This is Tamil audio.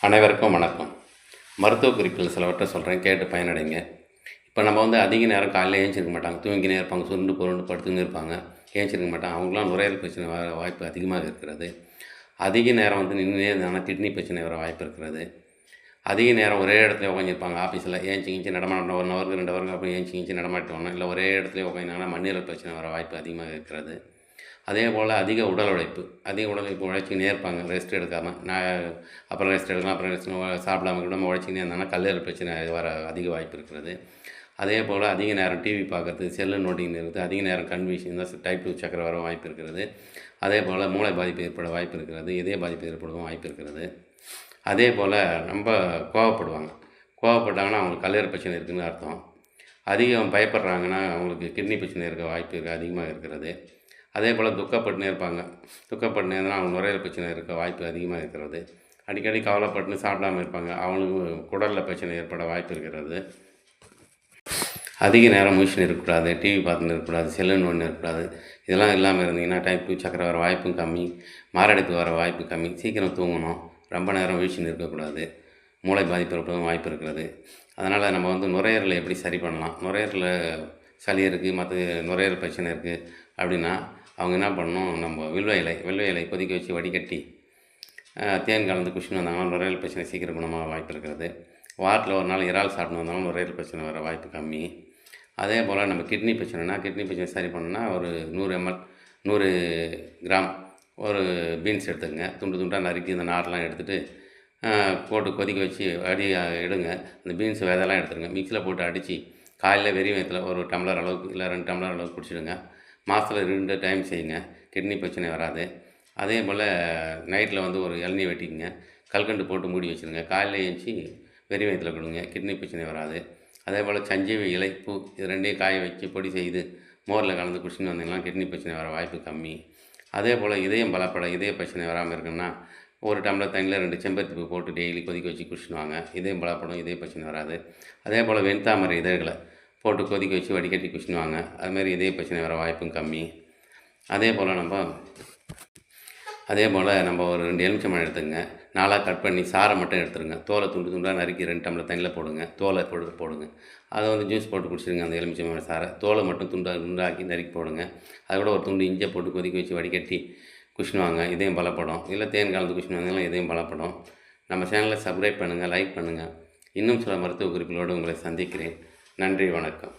அனைவருக்கும் வணக்கம். மருத்துவ குறிப்புகள் சிலவற்றை சொல்கிறேன், கேட்டு பயனடைங்க. இப்போ நம்ம அதிக நேரம் காலையில் ஏஞ்சிருக்க மாட்டாங்க, தூங்கினே இருப்பாங்க, சுருண்டு புரண்டு படுத்துன்னு இருப்பாங்க, ஏஞ்சிருக்க மாட்டாங்க. அவங்களாம் நுரையீரல் பிரச்சனை வர வாய்ப்பு அதிகமாக இருக்கிறது. அதிக நேரம் நின்றுனே இருந்தாங்கன்னா கிட்னி பிரச்சனை வர வாய்ப்பு இருக்கிறது. அதிக நேரம் ஒரே இடத்துல உட்காந்துருப்பாங்க, ஆஃபீஸில் ஏஞ்சி நடமாட்டணும், 1 ஹவருக்கு 2 ஹவருக்கு அப்புறம் ஏஞ்சி நடமாட்டணும், இல்லை ஒரே இடத்துல உட்காந்தாங்கன்னா மண்ணீரல் பிரச்சனை வர வாய்ப்பு அதிகமாக இருக்கிறது. அதே போல் அதிக உடல் உழைப்பு உழைச்சிக்கினே இருப்பாங்க, ரெஸ்ட் எடுக்காமல். அப்புறம் ரெஸ்ட் எடுக்கலாம், அப்புறம் ரெஸ்ட் சாப்பிடாம கூட உழைச்சிக்கினே இருந்தாங்கன்னா கல்லீரல் பிரச்சனை வர அதிக வாய்ப்பு இருக்கிறது. அதே போல் அதிக நேரம் டிவி பார்க்குறது, செல்லு நோண்டின்னு இருக்குது, அதிக நேரம் கண் வீசி டைப் 2 சக்கரை வர வாய்ப்பு இருக்கிறது. அதே போல் மூளை பாதிப்பு ஏற்பட வாய்ப்பு இருக்கிறது, இதய பாதிப்பு ஏற்படவும் வாய்ப்பு இருக்கிறது. அதே போல் ரொம்ப கோவப்பட்டாங்கன்னா அவங்களுக்கு கல்லீரல் பிரச்சனை இருக்குதுன்னு அர்த்தம். அதிகம் பயப்படுறாங்கன்னா அவங்களுக்கு கிட்னி பிரச்சனை இருக்க வாய்ப்பு அதிகமாக இருக்கிறது. அதே போல் துக்கப்பட்டுனே இருப்பாங்க, துக்கப்பட்டுனே இருந்தால் அவங்க நுரையீரல் பிரச்சனை இருக்க வாய்ப்பு அதிகமாக இருக்கிறது. அடிக்கடி கவலைப்பட்டுன்னு சாப்பிடாமல் இருப்பாங்க, அவங்களுக்கு குடலில் பிரச்சனை ஏற்பட வாய்ப்பு இருக்கிறது. அதிக நேரம் முழிச்சுன்னு இருக்கக்கூடாது, டிவி பார்த்துன்னு இருக்கக்கூடாது, செல்லு நோண்டின்னு இருக்கக்கூடாது. இதெல்லாம் இல்லாமல் இருந்தீங்கன்னா டைப் 2 சக்கரை வர வாய்ப்பும் கம்மி, மாரடைப்பு வர வாய்ப்பு கம்மி. சீக்கிரம் தூங்கணும், ரொம்ப நேரம் வீழ்ச்சின்னு இருக்கக்கூடாது, மூளை பாதிப்பு ஏற்படவும் வாய்ப்பு இருக்கிறது. அதனால் நம்ம நுரையீரலை எப்படி சரி பண்ணலாம், நுரையீரலில் சளி இருக்குது, மற்ற நுரையீரல் பிரச்சனை இருக்குது அப்படின்னா அவங்க என்ன பண்ணணும், நம்ம வில்வ இலை கொதிக்க வச்சு வடிகட்டி தேன் கலந்து குடிச்சுன்னு வந்தாங்கன்னா நுரையீரல் பிரச்சனை சீக்கிரம் குணமாக வாய்ப்பு இருக்கிறது. வாரத்தில் ஒரு நாள் இறால் சாப்பிட்டு வந்தாலும் நுரையீரல் பிரச்சனை வர வாய்ப்பு கம்மி. அதே போல் நம்ம கிட்னி பிரச்சனை சரி பண்ணணும்னா ஒரு 100 ml 100 கிராம் ஒரு பீன்ஸ் எடுத்துக்கங்க, துண்டு துண்டாக நறுக்கி இந்த நார்லாம் எடுத்துகிட்டு போட்டு கொதிக்க வச்சு எடுங்க. அந்த பீன்ஸ் விதையெல்லாம் எடுத்துருங்க, மிக்சியில் போட்டு அடித்து காலையில் வெறும் வயிற்றில் ஒரு டம்ளர் அளவுக்கு இல்லை 2 டம்ளர் அளவுக்கு குடிச்சிடுங்க. மாதத்தில் 2 டைம் செய்யுங்க, கிட்னி பிரச்சனை வராது. அதே போல் நைட்டில் ஒரு இளநீ வெட்டிக்குங்க, கல்கண்டு போட்டு மூடி வச்சுருங்க, காலையில் ஏஞ்சி வெறும் வயிற்றில் கொடுங்க, கிட்னி பிரச்சனை வராது. அதே போல் சஞ்சீவி இலை, பூ இது 2ஐயும் காய வச்சு பொடி செய்து மோரில் கலந்து குடிச்சுன்னு வந்தீங்கன்னா கிட்னி பிரச்சனை வர வாய்ப்பு கம்மி. அதே போல் இதயம் இதய பிரச்சனை வராமல் இருக்குன்னா ஒரு டம்ளர் தண்ணியில் 2 செம்பருத்தி பூ போட்டு டெய்லி கொதிக்க வச்சு குடிச்சுன்னு வாங்க, இதயம் பலப்படும், இதய பிரச்சனை வராது. அதே போல் வெண்தாமரை இதழ்களை போட்டு கொதிக்க வச்சு வடிகட்டி குடிச்சுன்னு வாங்க, அதுமாரி இதய பிரச்சனை வர வாய்ப்பும் கம்மி. அதே போல் நம்ம ஒரு 2 எலுமிச்சம்பழம் எடுத்துங்க, 4ஆக கட் பண்ணி சாரை மட்டும் எடுத்துருங்க, தோலை துண்டு துண்டாக நறுக்கி 2 டம்ளர் தண்ணியில் போடுங்க, தோலை போடுங்க, அதை ஜூஸ் போட்டு குடிச்சிடுங்க. அந்த எலுமிச்சம்பழம் சாரை தோலை மட்டும் துண்டாக்கி நறுக்கி போடுங்க. அதை கூட ஒரு துண்டு இஞ்சியை போட்டு கொதிக்க வச்சு வடிகட்டி குடிச்சுன்னு வாங்க, இதயம் பலப்படும். இல்லை தேன் கலந்து குடிச்சுன்னு வந்தாலும் இதயம் பலப்படும். நம்ம சேனலை சப்ஸ்கிரைப் பண்ணுங்கள், லைக் பண்ணுங்கள். இன்னும் சில மருத்துவ குறிப்புகளோடு உங்களை சந்திக்கிறேன். நன்றி, வணக்கம்.